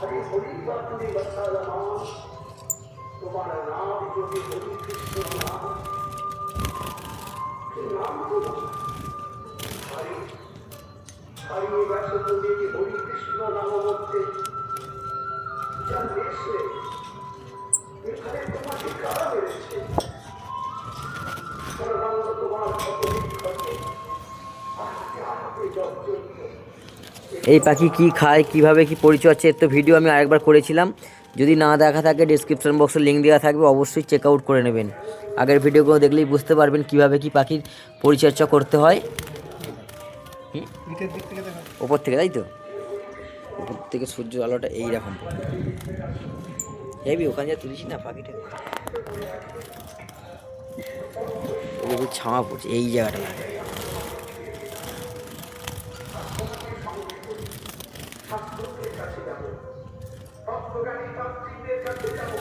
हरि हरि बातुरी बता रहा तुम्हारा नाम जो कि हरि कृष्ण नाम के नाम को हरि हरि वैसे बोले कि हरि कृष्ण नाम बोलते जानने से এখানে তোমাকে কারা মেরেছে সর্বাঙ্গ তোমার অপরিক ঘটে আহাতে আহাতে জর্জরিত। এই পাখি কি খায়, কিভাবে কি পরিচর্যা, এর তো ভিডিও আমি আরেকবার করেছিলাম। যদি না দেখা থাকে ডেসক্রিপশন বক্সে লিঙ্ক দেওয়া থাকবে, অবশ্যই চেক আউট করে নেবেন। আগের ভিডিওগুলো দেখলেই বুঝতে পারবেন কিভাবে কি পাখির পরিচর্যা করতে হয়। ওপর থেকে, তাই তো, উপর থেকে সূর্য আলোটা এইরকম হেবি। ওখানে যা তুলিস না পাখিটা, ছাওয়া পড়ছে এই জায়গাটা। শাস্ত্রদের কাছে যাব, তত্ত্বজ্ঞানী তাত্ত্বিকদের কাছে যাব,